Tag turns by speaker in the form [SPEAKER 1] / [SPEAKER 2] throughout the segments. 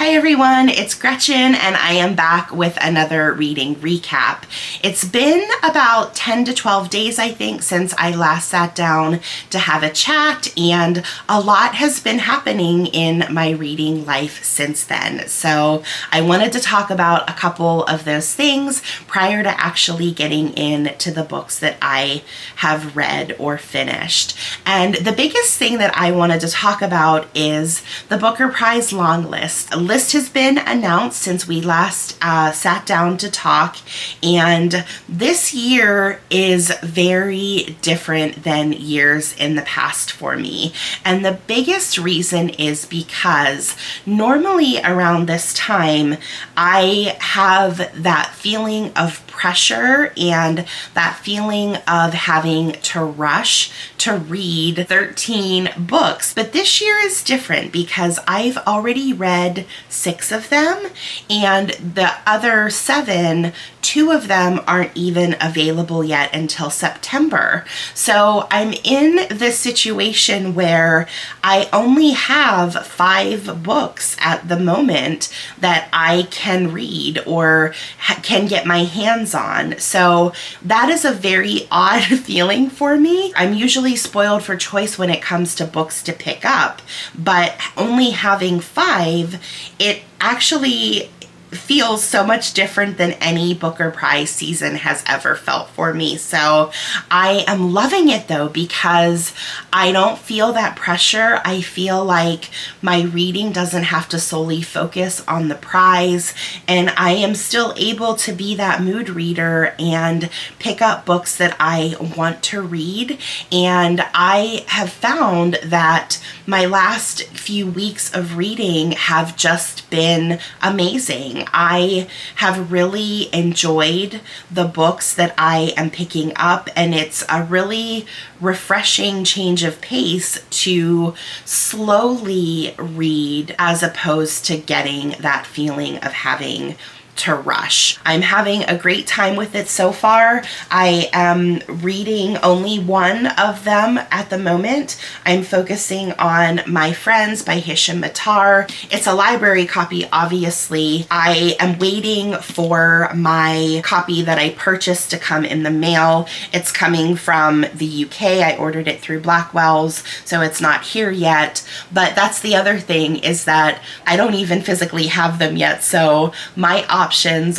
[SPEAKER 1] Hi everyone, it's Gretchen and I am back with another reading recap. It's been about 10 to 12 days, I think, since I last sat down to have a chat, and a lot has been happening in my reading life since then. So I wanted to talk about a couple of those things prior to actually getting into the books that I have read or finished. And the biggest thing that I wanted to talk about is the Booker Prize long list. A list has been announced since we last sat down to talk, and this year is very different than years in the past for me. And the biggest reason is because normally around this time I have that feeling of pressure and that feeling of having to rush to read 13 books. But this year is different because I've already read 6 of them, and the other 7, 2 of them aren't even available yet until September. So I'm in this situation where I only have 5 books at the moment that I can read or can get my hands on. So that is a very odd feeling for me. I'm usually spoiled for choice when it comes to books to pick up, but only having 5, it actually feels so much different than any Booker Prize season has ever felt for me. So I am loving it though, because I don't feel that pressure. I feel like my reading doesn't have to solely focus on the prize, and I am still able to be that mood reader and pick up books that I want to read. And I have found that my last few weeks of reading have just been amazing. I have really enjoyed the books that I am picking up, and it's a really refreshing change of pace to slowly read as opposed to getting that feeling of having to rush. I'm having a great time with it so far. I am reading only one of them at the moment. I'm focusing on My Friends by Hisham Matar. It's a library copy, obviously. I am waiting for my copy that I purchased to come in the mail. It's coming from the UK. I ordered it through Blackwell's, so it's not here yet. But that's the other thing, is that I don't even physically have them yet, so my options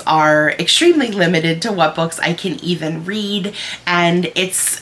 [SPEAKER 1] are extremely limited to what books I can even read, and it's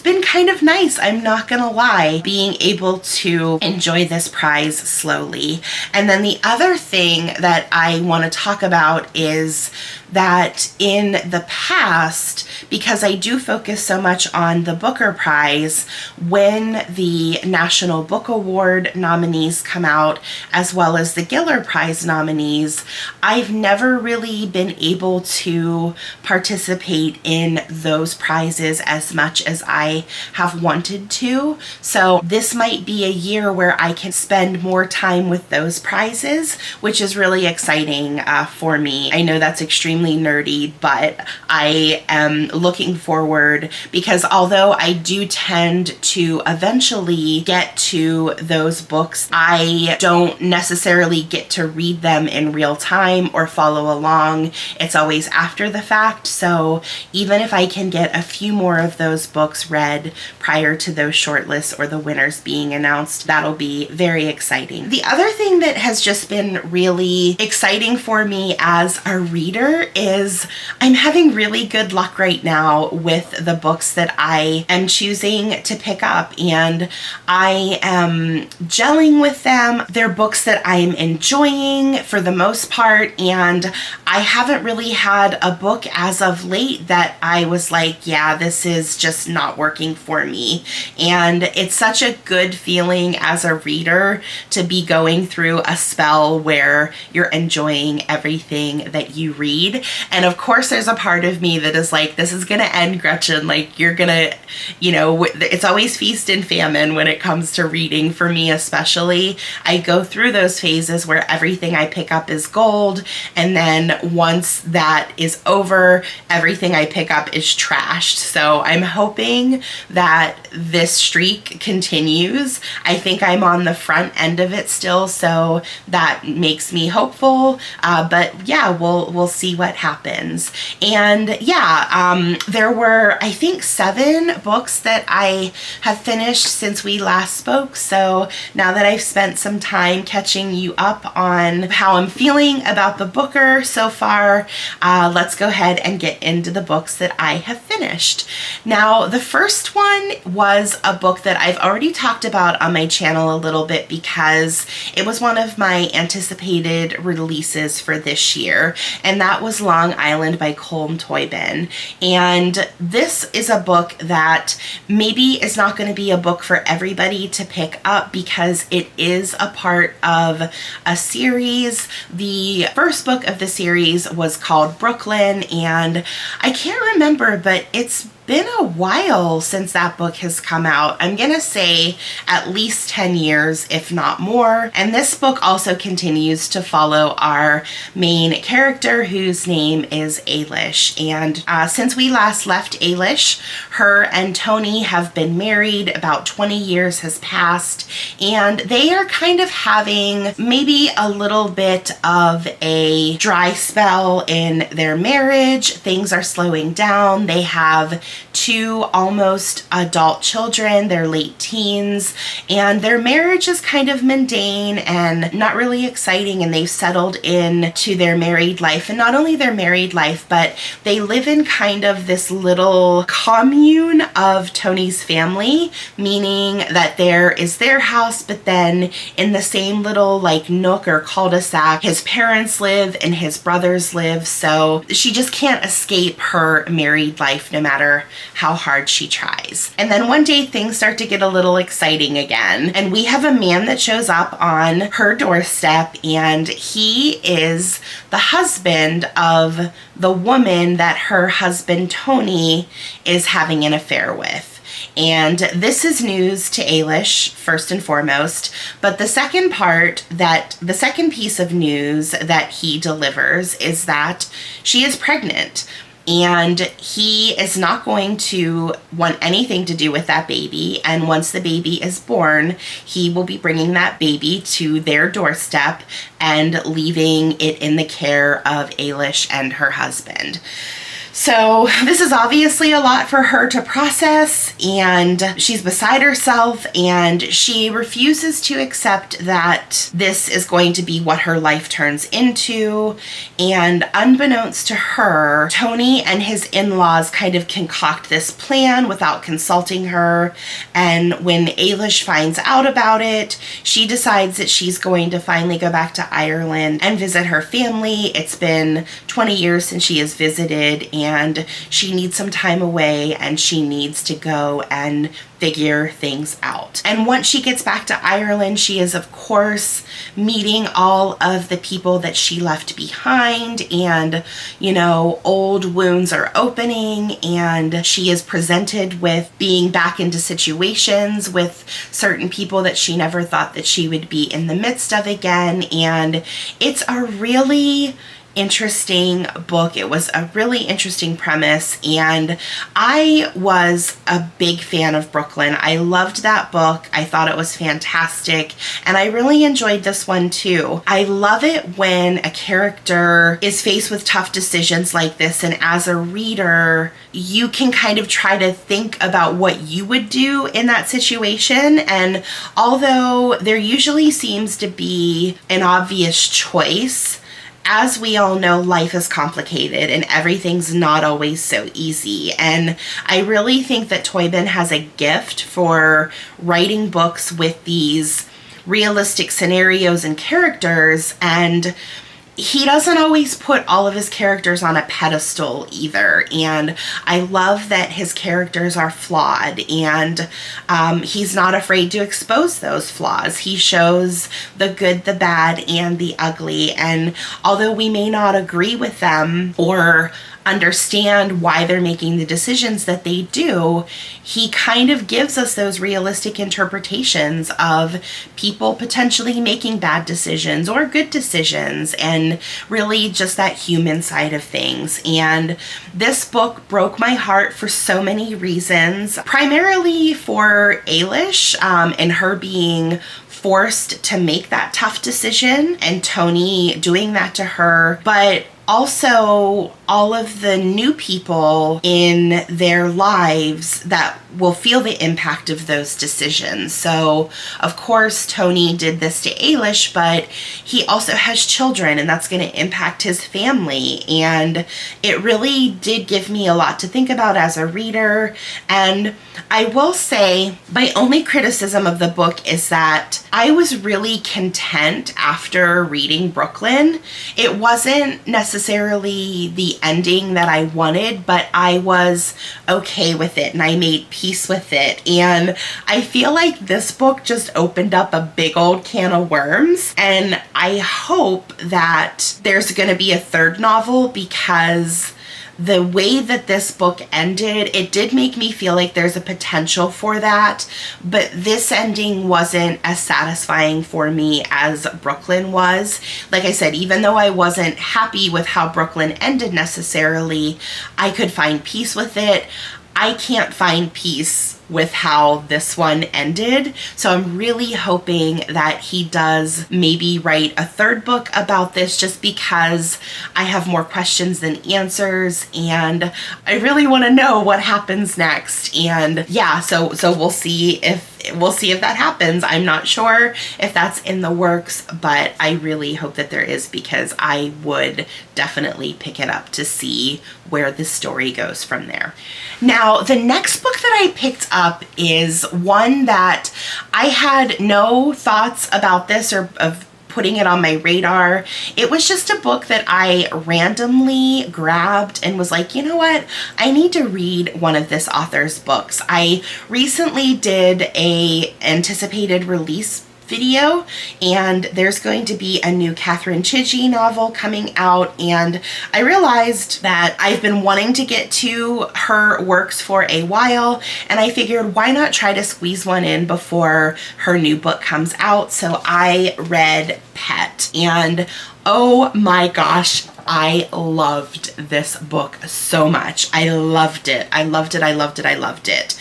[SPEAKER 1] been kind of nice, I'm not gonna lie, being able to enjoy this prize slowly. And then the other thing that I want to talk about is that in the past, because I do focus so much on the Booker Prize, when the National Book Award nominees come out, as well as the Giller Prize nominees, I've never really been able to participate in those prizes as much as I have wanted to. So this might be a year where I can spend more time with those prizes, which is really exciting for me. I know that's extremely nerdy, but I am looking forward, because although I do tend to eventually get to those books, I don't necessarily get to read them in real time or follow along. It's always after the fact. So even if I can get a few more of those books read prior to those shortlists or the winners being announced, that'll be very exciting. The other thing that has just been really exciting for me as a reader is I'm having really good luck right now with the books that I am choosing to pick up, and I am gelling with them. They're books that I'm enjoying for the most part, and I haven't really had a book as of late that I was like, yeah, this is just not working for me. And it's such a good feeling as a reader to be going through a spell where you're enjoying everything that you read. sad. And of course there's a part of me that is like, this is gonna end, Gretchen. Like, you're gonna, you know, it's always feast and famine when it comes to reading for me especially. I go through those phases where everything I pick up is gold, and then once that is over, everything I pick up is trashed. So I'm hoping that this streak continues. I think I'm on the front end of it still, so that makes me hopeful. But yeah, we'll see what happens. And yeah, there were, I think, 7 books that I have finished since we last spoke. So now that I've spent some time catching you up on how I'm feeling about the Booker so far, let's go ahead and get into the books that I have finished. Now, the first one was a book that I've already talked about on my channel a little bit because it was one of my anticipated releases for this year, and that was Long Island by Colm Toibin. And this is a book that maybe is not going to be a book for everybody to pick up because it is a part of a series. The first book of the series was called Brooklyn, and I can't remember, but it's been a while since that book has come out. I'm gonna say at least 10 years, if not more. And this book also continues to follow our main character, whose name is Ailish. And since we last left Ailish, her and Tony have been married. About 20 years has passed, and they are kind of having maybe a little bit of a dry spell in their marriage. Things are slowing down. They have 2 almost adult children, they're late teens, and their marriage is kind of mundane and not really exciting, and they've settled into their married life. And not only their married life, but they live in kind of this little commune of Tony's family, meaning that there is their house, but then in the same little like nook or cul-de-sac, his parents live and his brothers live, so she just can't escape her married life no matter how hard she tries. And then one day things start to get a little exciting again, and we have a man that shows up on her doorstep, and he is the husband of the woman that her husband Tony is having an affair with. And this is news to Ailish, first and foremost, but the second piece of news that he delivers is that she is pregnant. And he is not going to want anything to do with that baby. And once the baby is born, he will be bringing that baby to their doorstep and leaving it in the care of Ailish and her husband. So this is obviously a lot for her to process, and she's beside herself, and she refuses to accept that this is going to be what her life turns into. And unbeknownst to her, Tony and his in-laws kind of concoct this plan without consulting her. And when Ailish finds out about it, she decides that she's going to finally go back to Ireland and visit her family. It's been 20 years since she has visited, and she needs some time away, and she needs to go and figure things out. And once she gets back to Ireland, she is of course meeting all of the people that she left behind, and you know, old wounds are opening, and she is presented with being back into situations with certain people that she never thought that she would be in the midst of again. And it's a really interesting book. It was a really interesting premise, and I was a big fan of Brooklyn. I loved that book. I thought it was fantastic, and I really enjoyed this one too. I love it when a character is faced with tough decisions like this, and as a reader, you can kind of try to think about what you would do in that situation. And although there usually seems to be an obvious choice, as we all know, life is complicated and everything's not always so easy. And I really think that Toibin has a gift for writing books with these realistic scenarios and characters, and he doesn't always put all of his characters on a pedestal either, and I love that his characters are flawed, and he's not afraid to expose those flaws. He shows the good, the bad, and the ugly, and although we may not agree with them or understand why they're making the decisions that they do, he kind of gives us those realistic interpretations of people potentially making bad decisions or good decisions, and really just that human side of things. And this book broke my heart for so many reasons, primarily for Ailish and her being forced to make that tough decision and Tony doing that to her, but also all of the new people in their lives that will feel the impact of those decisions. So, of course, Tony did this to Ailish, but he also has children, and that's going to impact his family. And it really did give me a lot to think about as a reader. And I will say, my only criticism of the book is that I was really content after reading Brooklyn. It wasn't necessarily the ending that I wanted, but I was okay with it and I made peace with it. And I feel like this book just opened up a big old can of worms, and I hope that there's going to be a third novel, because the way that this book ended, it did make me feel like there's a potential for that, but this ending wasn't as satisfying for me as Brooklyn was. Like I said, even though I wasn't happy with how Brooklyn ended necessarily, I could find peace with it. I can't find peace with how this one ended. So I'm really hoping that he does maybe write a third book about this, just because I have more questions than answers and I really want to know what happens next. And yeah, so we'll see if that happens. I'm not sure if that's in the works, but I really hope that there is, because I would definitely pick it up to see where the story goes from there. Now, the next book that I picked up is one that I had no thoughts about this or of putting it on my radar. It was just a book that I randomly grabbed and was like, you know what? I need to read one of this author's books. I recently did a anticipated release video, and there's going to be a new Catherine Chidgey novel coming out, and I realized that I've been wanting to get to her works for a while, and I figured why not try to squeeze one in before her new book comes out. So I read Pet, and oh my gosh, I loved this book so much. I loved it. I loved it. I loved it. I loved it.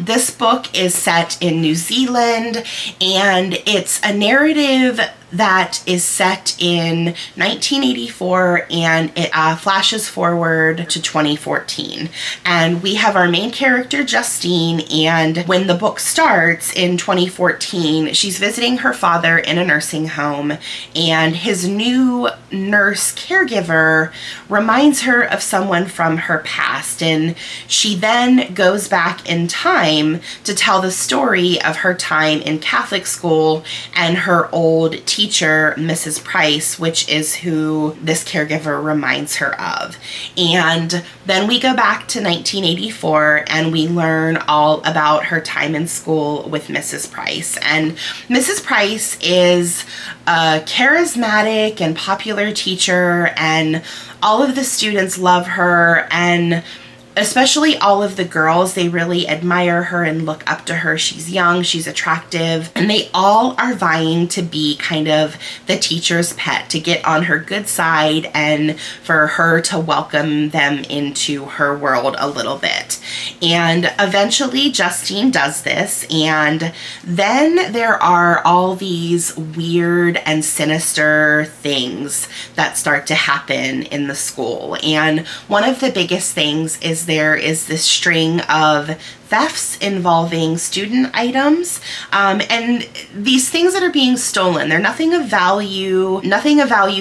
[SPEAKER 1] This book is set in New Zealand, and it's a narrative that is set in 1984, and it flashes forward to 2014. And we have our main character, Justine, and when the book starts in 2014, she's visiting her father in a nursing home, and his new nurse caregiver reminds her of someone from her past, and she then goes back in time to tell the story of her time in Catholic school and her old teacher, Mrs. Price, which is who this caregiver reminds her of. And then we go back to 1984 and we learn all about her time in school with Mrs. Price. And Mrs. Price is a charismatic and popular teacher, and all of the students love her, and especially all of the girls, they really admire her and look up to her. She's young, she's attractive, and they all are vying to be kind of the teacher's pet, to get on her good side and for her to welcome them into her world a little bit. And eventually Justine does this, and then there are all these weird and sinister things that start to happen in the school. And one of the biggest things is there is this string of thefts involving student items, and these things that are being stolen, they're nothing of value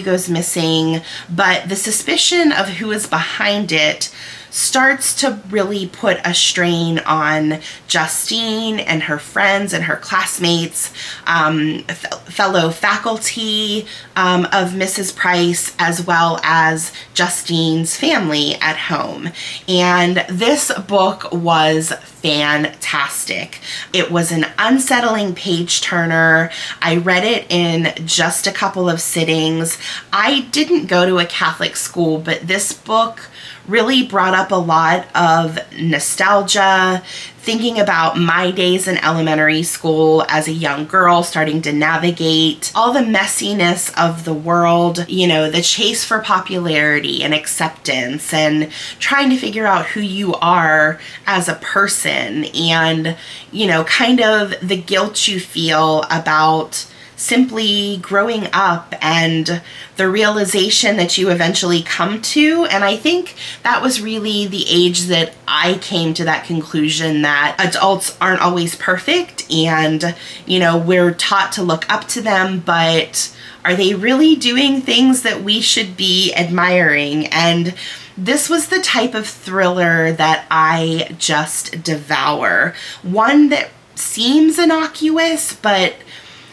[SPEAKER 1] goes missing, but the suspicion of who is behind it starts to really put a strain on Justine and her friends and her classmates, fellow faculty of Mrs. Price, as well as Justine's family at home. And this book was fantastic. It was an unsettling page turner. I read it in just a couple of sittings. I didn't go to a Catholic school, but this book really brought up a lot of nostalgia, thinking about my days in elementary school as a young girl, starting to navigate all the messiness of the world, you know, the chase for popularity and acceptance, and trying to figure out who you are as a person, and, you know, kind of the guilt you feel about simply growing up and the realization that you eventually come to. And I think that was really the age that I came to that conclusion that adults aren't always perfect, and, you know, we're taught to look up to them, but are they really doing things that we should be admiring? And this was the type of thriller that I just devour. One that seems innocuous, but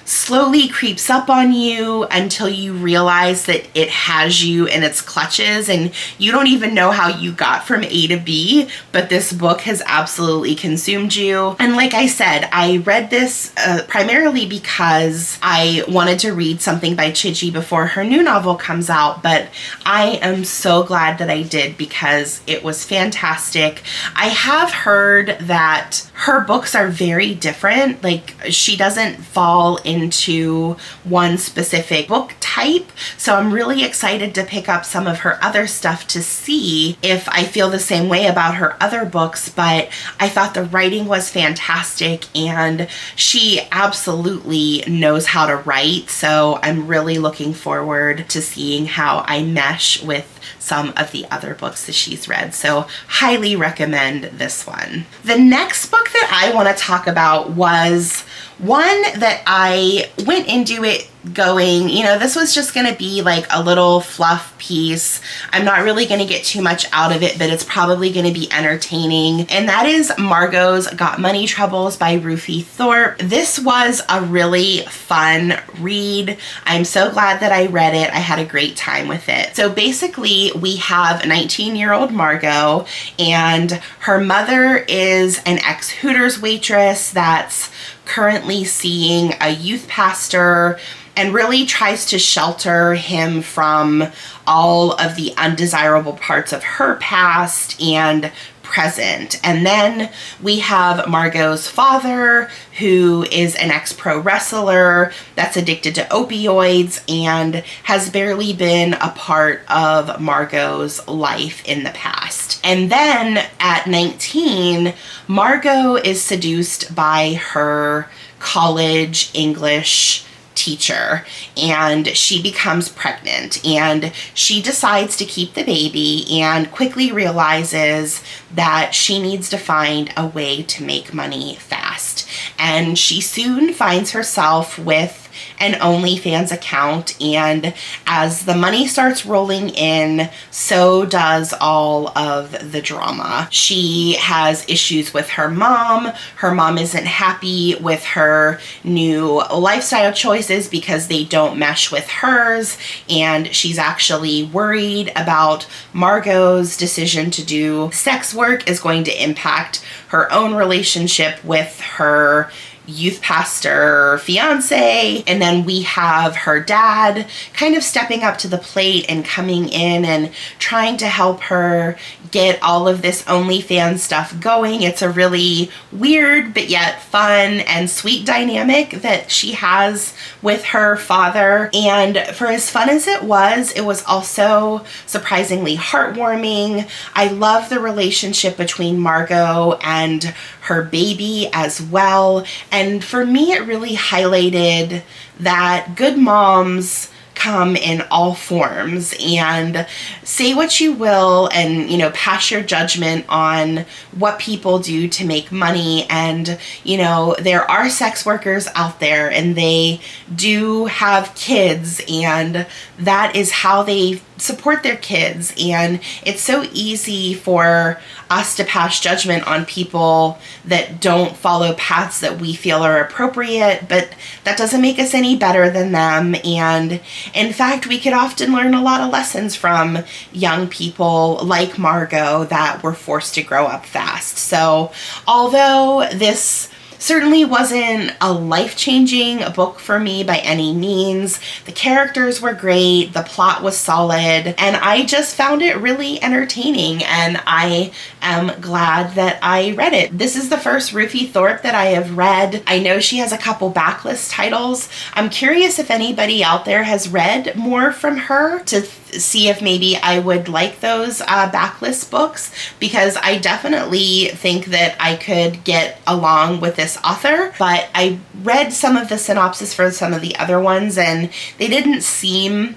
[SPEAKER 1] slowly creeps up on you until you realize that it has you in its clutches and you don't even know how you got from A to B, but this book has absolutely consumed you. And like I said, I read this primarily because I wanted to read something by Chidgey before her new novel comes out, but I am so glad that I did because it was fantastic. I have heard that her books are very different. Like, she doesn't fall into one specific book type. So I'm really excited to pick up some of her other stuff to see if I feel the same way about her other books. But I thought the writing was fantastic and she absolutely knows how to write. So I'm really looking forward to seeing how I mesh with some of the other books that she's read. So highly recommend this one. The next book that I want to talk about was one that I went into it going, you know, this was just going to be like a little fluff piece. I'm not really going to get too much out of it, but it's probably going to be entertaining. And that is Margo's Got Money Troubles by Rufi Thorpe. This was a really fun read. I'm so glad that I read it. I had a great time with it. So basically we have 19-year-old Margo, and her mother is an ex-Hooters waitress that's currently seeing a youth pastor and really tries to shelter him from all of the undesirable parts of her past and present. And then we have Margo's father, who is an ex-pro wrestler that's addicted to opioids and has barely been a part of Margo's life in the past. And then at 19, Margo is seduced by her college English teacher, and she becomes pregnant, and she decides to keep the baby and quickly realizes that she needs to find a way to make money fast. And she soon finds herself with an OnlyFans account, and as the money starts rolling in, so does all of the drama. She has issues with her mom. Her mom isn't happy with her new lifestyle choices because they don't mesh with hers, and she's actually worried about Margo's decision to do sex work is going to impact her own relationship with her youth pastor fiance. And then we have her dad kind of stepping up to the plate and coming in and trying to help her get all of this OnlyFans stuff going. It's a really weird but yet fun and sweet dynamic that she has with her father. And for as fun as it was also surprisingly heartwarming. I love the relationship between Margo and her baby as well. And for me, it really highlighted that good moms come in all forms, and say what you will and, you know, pass your judgment on what people do to make money. And, you know, there are sex workers out there and they do have kids, and that is how they support their kids. And it's so easy for us to pass judgment on people that don't follow paths that we feel are appropriate, but that doesn't make us any better than them. And in fact, we could often learn a lot of lessons from young people like Margo that were forced to grow up fast. So although this certainly wasn't a life-changing book for me by any means, the characters were great, the plot was solid, and I just found it really entertaining, and I am glad that I read it. This is the first Rufi Thorpe that I have read. I know she has a couple backlist titles. I'm curious if anybody out there has read more from her to see if maybe I would like those backlist books, because I definitely think that I could get along with this author. But I read some of the synopsis for some of the other ones, and they didn't seem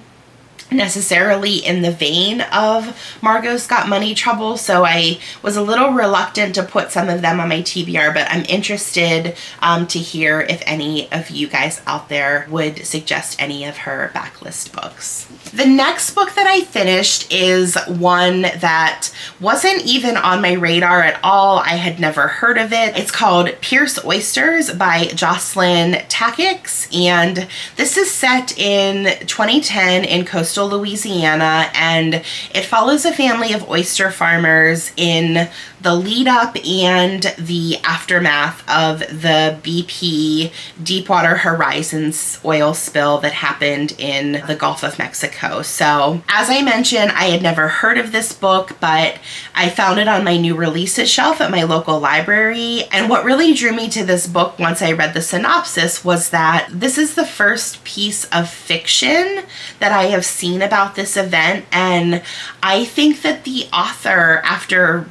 [SPEAKER 1] necessarily in the vein of Margo's Got Money Trouble, so I was a little reluctant to put some of them on my TBR, but I'm interested to hear if any of you guys out there would suggest any of her backlist books. The next book that I finished is one that wasn't even on my radar at all. I had never heard of it. It's called Pearce, Oysters by Joselyn Takacs, and this is set in 2010 in coastal Louisiana, and it follows a family of oyster farmers in the lead up and the aftermath of the BP Deepwater Horizons oil spill that happened in the Gulf of Mexico. So as I mentioned, I had never heard of this book, but I found it on my new releases shelf at my local library. And what really drew me to this book once I read the synopsis was that this is the first piece of fiction that I have seen about this event, and I think that the author, after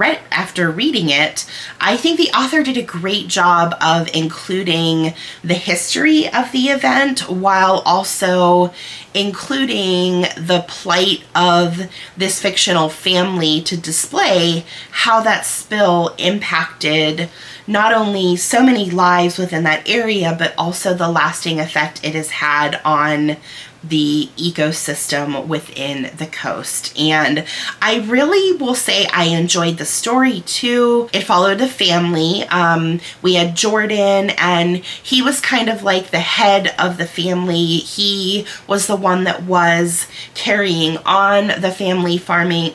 [SPEAKER 1] reading it, I think the author did a great job of including the history of the event while also including the plight of this fictional family to display how that spill impacted not only so many lives within that area, but also the lasting effect it has had on the ecosystem within the coast. And I really will say I enjoyed the story too. It followed a family. We had Jordan, and he was kind of like the head of the family. He was the one that was carrying on the family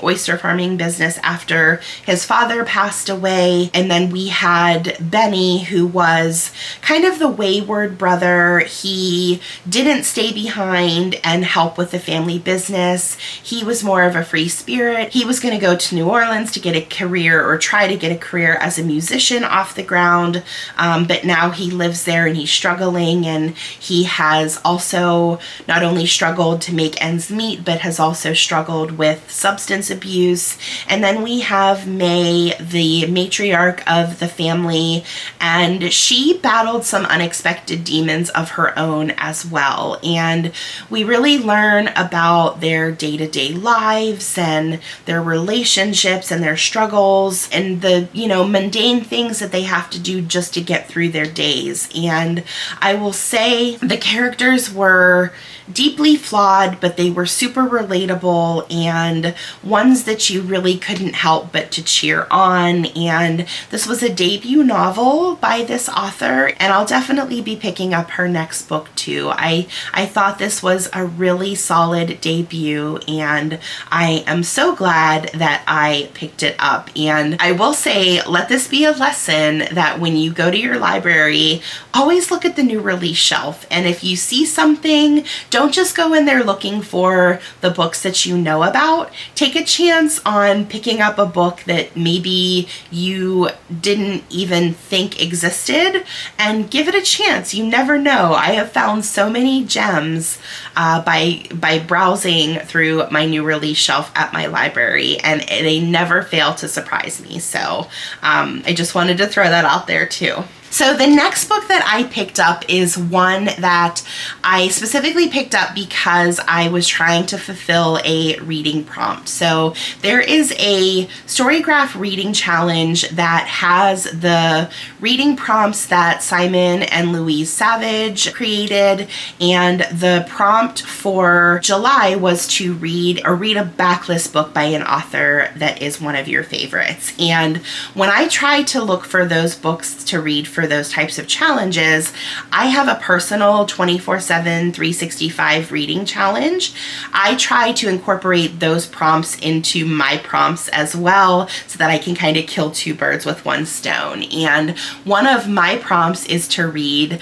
[SPEAKER 1] oyster farming business after his father passed away. And then we had Benny, who was kind of the wayward brother. He didn't stay behind and help with the family business. He was more of a free spirit. He was going to go to New Orleans to get a career, or try to get a career as a musician off the ground, but now he lives there and he's struggling, and he has also not only struggled to make ends meet, but has also struggled with substance abuse. And then we have May, the matriarch of the family, and she battled some unexpected demons of her own as well. And we really learn about their day-to-day lives and their relationships and their struggles and the, mundane things that they have to do just to get through their days. And I will say the characters were deeply flawed, but they were super relatable and ones that you really couldn't help but to cheer on. And this was a debut novel by this author, and I'll definitely be picking up her next book too. I thought this was a really solid debut, and I am so glad that I picked it up. And I will say, let this be a lesson that when you go to your library, always look at the new release shelf. And if you see something, don't just go in there looking for the books that you know about. Take a chance on picking up a book that maybe you didn't even think existed, and give it a chance. You never know. I have found so many gems by browsing through my new release shelf at my library, and they never fail to surprise me. So I just wanted to throw that out there too. So the next book that I picked up is one that I specifically picked up because I was trying to fulfill a reading prompt. So there is a Storygraph reading challenge that has the reading prompts that Simon and Louise Savage created, and the prompt for July was to read a backlist book by an author that is one of your favorites. And when I try to look for those books to read for those types of challenges, I have a personal 24/7 365 reading challenge. I try to incorporate those prompts into my prompts as well so that I can kind of kill two birds with one stone. And one of my prompts is to read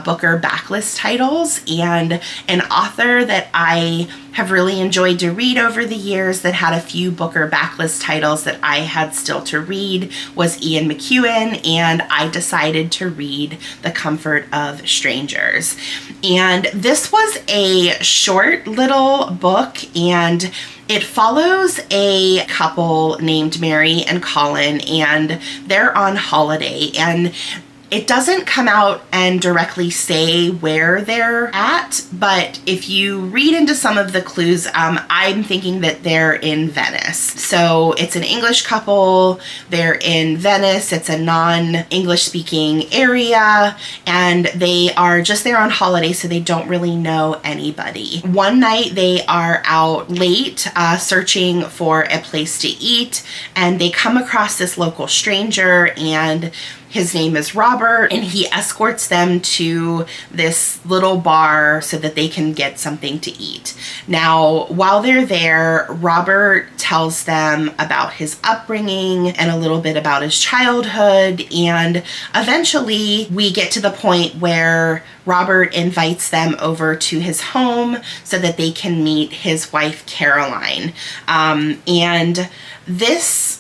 [SPEAKER 1] Booker backlist titles, and an author that I have really enjoyed to read over the years that had a few Booker backlist titles that I had still to read was Ian McEwan, and I decided to read The Comfort of Strangers. And this was a short little book, and it follows a couple named Mary and Colin, and they're on holiday, and it doesn't come out and directly say where they're at, but if you read into some of the clues, I'm thinking that they're in Venice. So it's an English couple, they're in Venice, it's a non-English speaking area, and they are just there on holiday, so they don't really know anybody. One night they are out late searching for a place to eat, and they come across this local stranger, and his name is Robert, and he escorts them to this little bar so that they can get something to eat. Now, while they're there, Robert tells them about his upbringing and a little bit about his childhood, and eventually we get to the point where Robert invites them over to his home so that they can meet his wife, Caroline. And this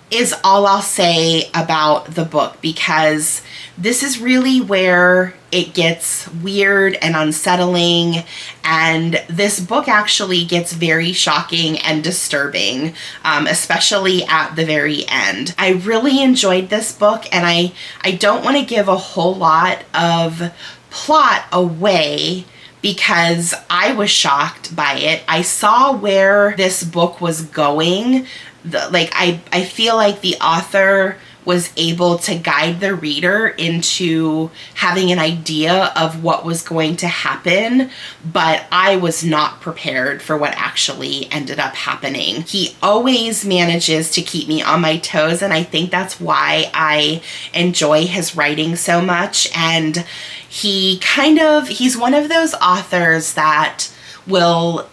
[SPEAKER 1] is all I'll say about the book, because this is really where it gets weird and unsettling, and this book actually gets very shocking and disturbing, especially at the very end. I really enjoyed this book, and I don't want to give a whole lot of plot away because I was shocked by it. I saw where this book was going. I feel like the author was able to guide the reader into having an idea of what was going to happen, but I was not prepared for what actually ended up happening. He always manages to keep me on my toes, and I think that's why I enjoy his writing so much. And he's one of those authors that will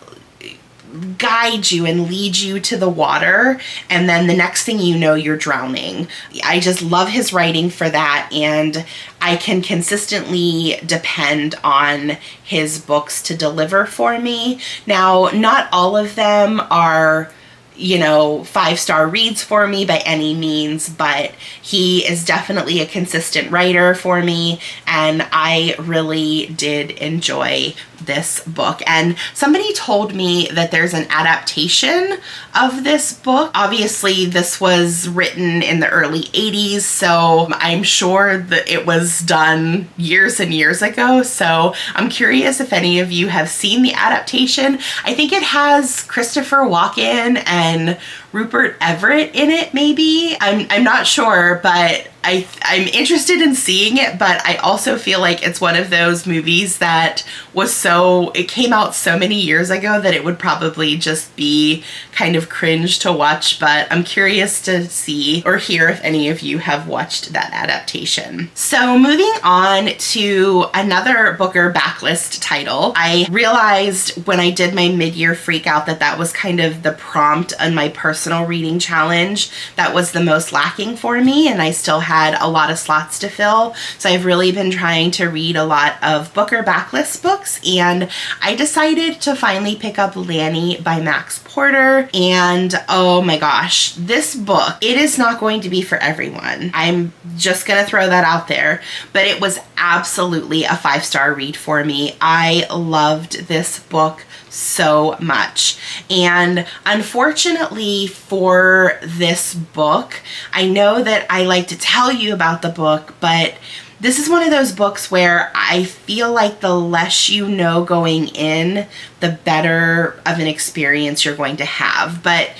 [SPEAKER 1] guide you and lead you to the water, and then the next thing you know, you're drowning. I just love his writing for that, and I can consistently depend on his books to deliver for me. Now, not all of them are 5-star reads for me by any means, but he is definitely a consistent writer for me, and I really did enjoy this book. And somebody told me that there's an adaptation of this book. Obviously, this was written in the early 80s, so I'm sure that it was done years and years ago. So I'm curious if any of you have seen the adaptation. I think it has Christopher Walken and Rupert Everett in it, maybe. I'm not sure, but I'm interested in seeing it, but I also feel like it's one of those movies that it came out so many years ago that it would probably just be kind of cringe to watch, but I'm curious to see or hear if any of you have watched that adaptation. So moving on to another Booker backlist title, I realized when I did my mid-year freak out that was kind of the prompt on my personal reading challenge that was the most lacking for me, and I still had a lot of slots to fill. So I've really been trying to read a lot of Booker backlist books, and I decided to finally pick up Lanny by Max Porter. And oh my gosh, this book, it is not going to be for everyone. I'm just gonna throw that out there, but it was absolutely a 5-star read for me. I loved this book so much. And unfortunately for this book, I know that I like to tell you about the book, but This is one of those books where I feel like the less you know going in, the better of an experience you're going to have. But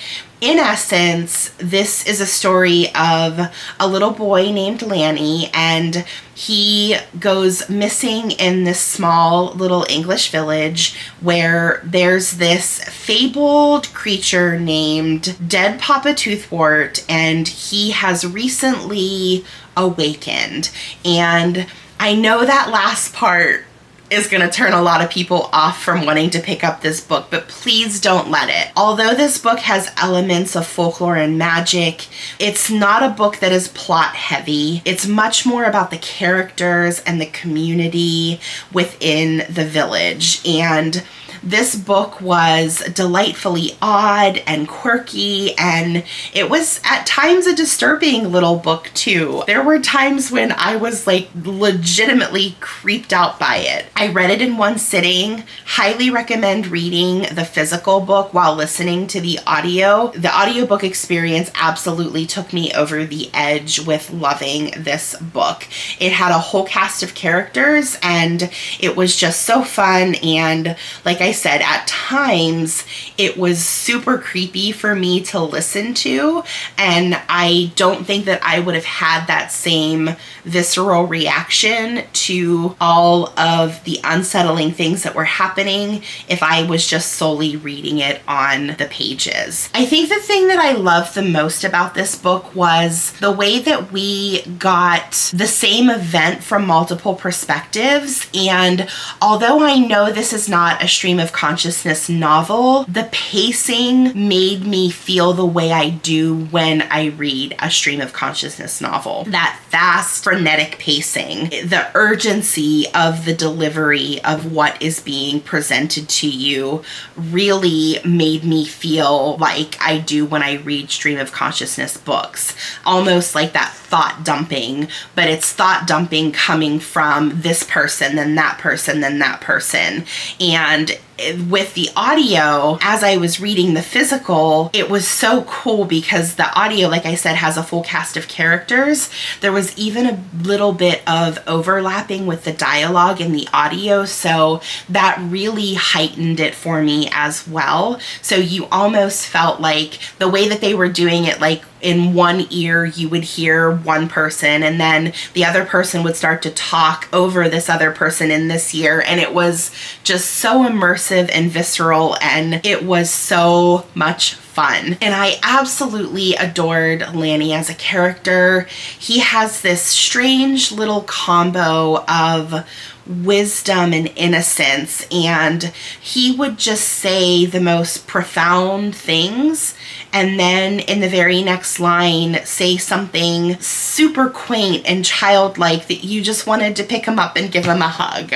[SPEAKER 1] in essence, this is a story of a little boy named Lanny, and he goes missing in this small little English village where there's this fabled creature named Dead Papa Toothwort, and he has recently awakened. And I know that last part is going to turn a lot of people off from wanting to pick up this book, but please don't let it. Although this book has elements of folklore and magic, it's not a book that is plot heavy. It's much more about the characters and the community within the village. And this book was delightfully odd and quirky, and it was at times a disturbing little book too. There were times when I was like legitimately creeped out by it. I read it in one sitting. Highly recommend reading the physical book while listening to the audio. The audiobook experience absolutely took me over the edge with loving this book. It had a whole cast of characters, and it was just so fun. And like I said, at times it was super creepy for me to listen to, and I don't think that I would have had that same visceral reaction to all of the unsettling things that were happening if I was just solely reading it on the pages. I think the thing that I loved the most about this book was the way that we got the same event from multiple perspectives. And although I know this is not a stream of consciousness novel, the pacing made me feel the way I do when I read a stream of consciousness novel. That fast, frenetic pacing, the urgency of the delivery of what is being presented to you really made me feel like I do when I read stream of consciousness books. Almost like that thought dumping, but it's thought dumping coming from this person, then that person, then that person. And with the audio, as I was reading the physical, it was so cool because the audio, like I said, has a full cast of characters. There was even a little bit of overlapping with the dialogue in the audio, so that really heightened it for me as well. So you almost felt like the way that they were doing it, like in one ear you would hear one person and then the other person would start to talk over this other person in this ear, and it was just so immersive and visceral, and it was so much fun. And I absolutely adored Lanny as a character. He has this strange little combo of wisdom and innocence, and he would just say the most profound things, and then in the very next line say something super quaint and childlike that you just wanted to pick him up and give him a hug.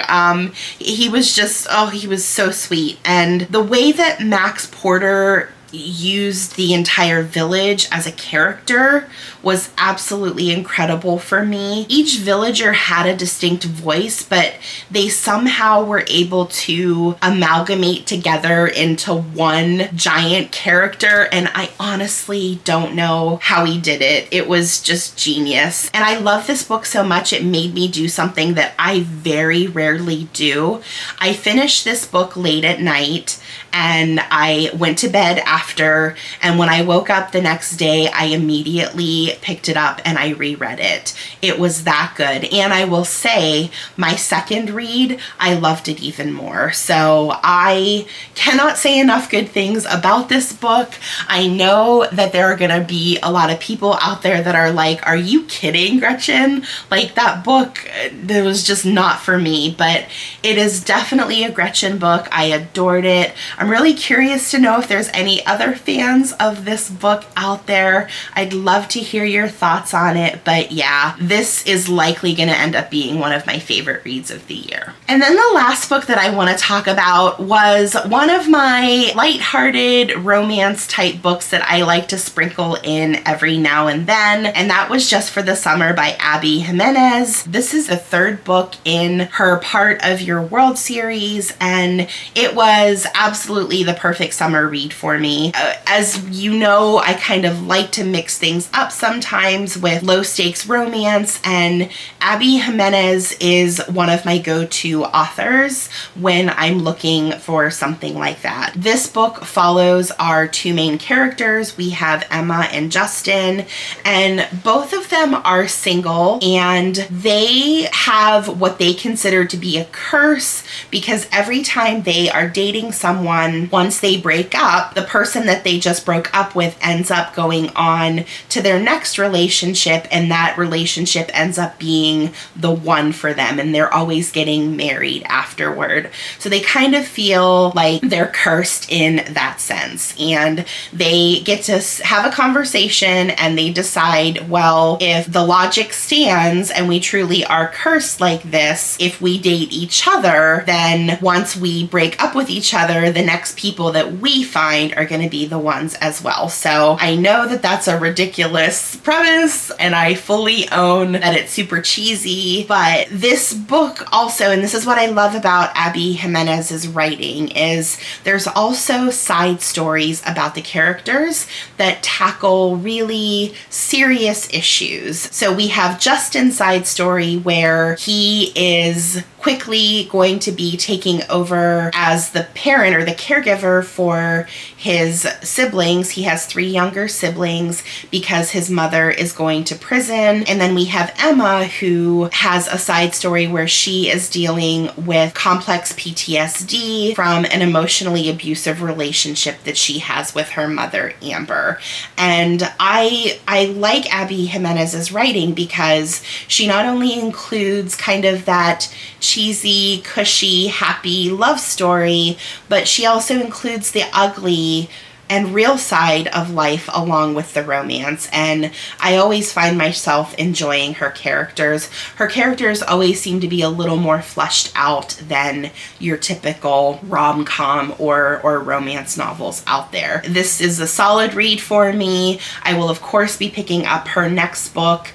[SPEAKER 1] He was just, oh, he was so sweet. And the way that Max Porter used the entire village as a character was absolutely incredible for me. Each villager had a distinct voice, but they somehow were able to amalgamate together into one giant character, and I honestly don't know how he did it. It was just genius. And I love this book so much, it made me do something that I very rarely do. I finished this book late at night, and I went to bed after, and when I woke up the next day, I immediately picked it up and I reread it. It was that good. And I will say, my second read, I loved it even more. So I cannot say enough good things about this book. I know that there are gonna be a lot of people out there that are like, are you kidding, Gretchen? Like, that book, that was just not for me, but it is definitely a Gretchen book. I adored it. I'm really curious to know if there's any other fans of this book out there. I'd love to hear your thoughts on it, but yeah, this is likely going to end up being one of my favorite reads of the year. And then the last book that I want to talk about was one of my lighthearted romance type books that I like to sprinkle in every now and then, and that was Just for the Summer by Abby Jimenez. This is the third book in her Part of Your World series, and it was absolutely the perfect summer read for me. As you know, I kind of like to mix things up sometimes. sometimes with low stakes romance, and Abby Jimenez is one of my go-to authors when I'm looking for something like that. This book follows our two main characters. We have Emma and Justin, and both of them are single, and they have what they consider to be a curse because every time they are dating someone, once they break up, the person that they just broke up with ends up going on to their next relationship, and that relationship ends up being the one for them, and they're always getting married afterward. So they kind of feel like they're cursed in that sense, and they get to have a conversation and they decide, well, if the logic stands and we truly are cursed like this, if we date each other, then once we break up with each other, the next people that we find are going to be the ones as well. So I know that that's a ridiculous premise, and I fully own that it's super cheesy, but this book also, and this is what I love about Abby Jimenez's writing, is there's also side stories about the characters that tackle really serious issues. So we have Justin's side story where he is quickly going to be taking over as the parent or the caregiver for his siblings. He has 3 younger siblings because his mother is going to prison. And then we have Emma, who has a side story where she is dealing with complex PTSD from an emotionally abusive relationship that she has with her mother, Amber. And I like Abby Jimenez's writing because she not only includes kind of that cheesy, cushy, happy love story, but she also includes the ugly and real side of life along with the romance. And I always find myself enjoying her characters. Her characters always seem to be a little more fleshed out than your typical rom-com or romance novels out there. This is a solid read for me. I will of course be picking up her next book.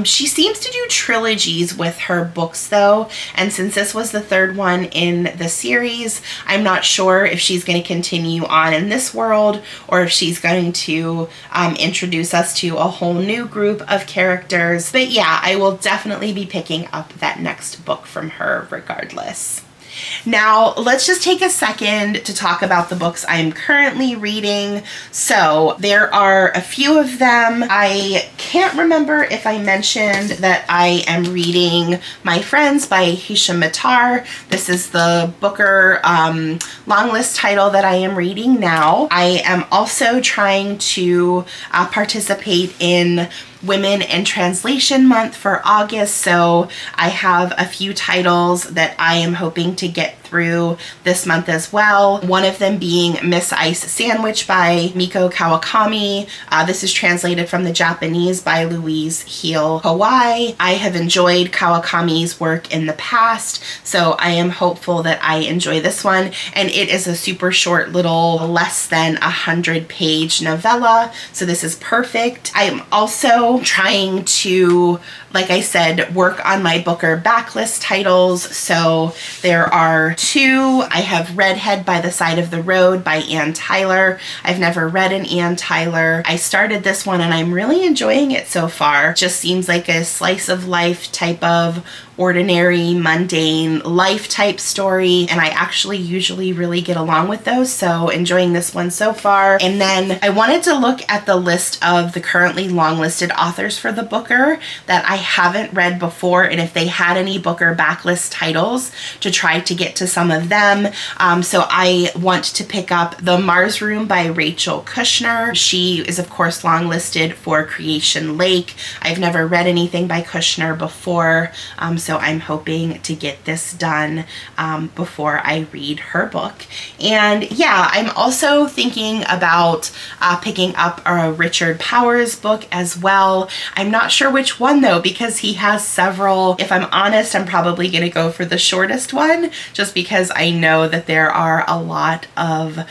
[SPEAKER 1] She seems to do trilogies with her books though, and since this was the 3rd one in the series, I'm not sure if she's going to continue on in this world or if she's going to introduce us to a whole new group of characters. But yeah, I will definitely be picking up that next book from her regardless. Now, let's just take a second to talk about the books I'm currently reading. So there are a few of them. I can't remember if I mentioned that I am reading My Friends by Hisham Matar. This is the Booker long list title that I am reading now. I am also trying to participate in Women in Translation Month for August, so I have a few titles that I am hoping to get through this month as well. One of them being Miss Ice Sandwich by Mieko Kawakami. This is translated from the Japanese by Louise Heal Kawai. I have enjoyed Kawakami's work in the past, so I am hopeful that I enjoy this one. And it is a super short little less than 100-page novella, so this is perfect. I am also trying to, like I said, work on my Booker backlist titles. So there are 2. I have Redhead by the Side of the Road by Ann Tyler. I've never read an Ann Tyler. I started this one and I'm really enjoying it so far. Just seems like a slice of life type of ordinary, mundane life type story, and I actually usually really get along with those, so enjoying this one so far. And then I wanted to look at the list of the currently long-listed authors for the Booker that I haven't read before, and if they had any Booker backlist titles to try to get to some of them. So I want to pick up The Mars Room by Rachel Kushner. She is of course longlisted for Creation Lake. I've never read anything by Kushner before, so I'm hoping to get this done before I read her book. And yeah, I'm also thinking about picking up a Richard Powers book as well. I'm not sure which one though, because he has several. If I'm honest, I'm probably going to go for the shortest one, just because I know that there are a lot of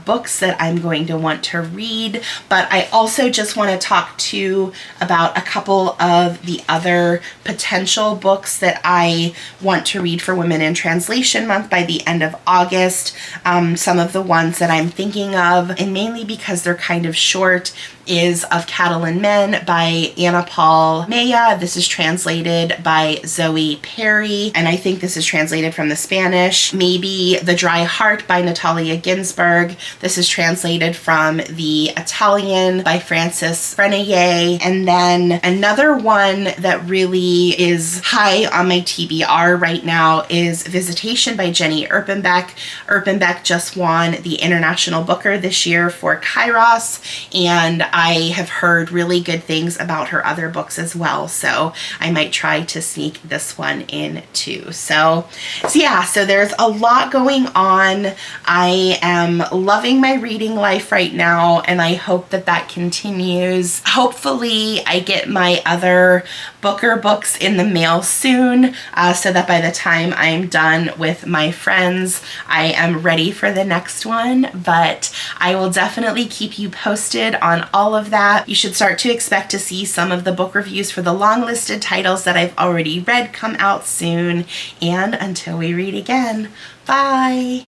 [SPEAKER 1] books that I'm going to want to read. But I also just want to talk too about a couple of the other potential books books that I want to read for Women in Translation Month by the end of August. Some of the ones that I'm thinking of, and mainly because they're kind of short, is Of Cattle and Men by Ana Paula Maia. This is translated by Zoë Perry, and I think this is translated from the Spanish. Maybe The Dry Heart by Natalia Ginzburg. This is translated from the Italian by Frances Frenaye. And then another one that really is high on my TBR right now is Visitation by Jenny Erpenbeck. Erpenbeck just won the International Booker this year for Kairos, and I have heard really good things about her other books as well, so I might try to sneak this one in too. So yeah, so there's a lot going on. I am loving my reading life right now, and I hope that that continues. Hopefully I get my other Booker books in the mail soon, so that by the time I'm done with my friends, I am ready for the next one. But I will definitely keep you posted on all of that. You should start to expect to see some of the book reviews for the long listed titles that I've already read come out soon. And until we read again, bye!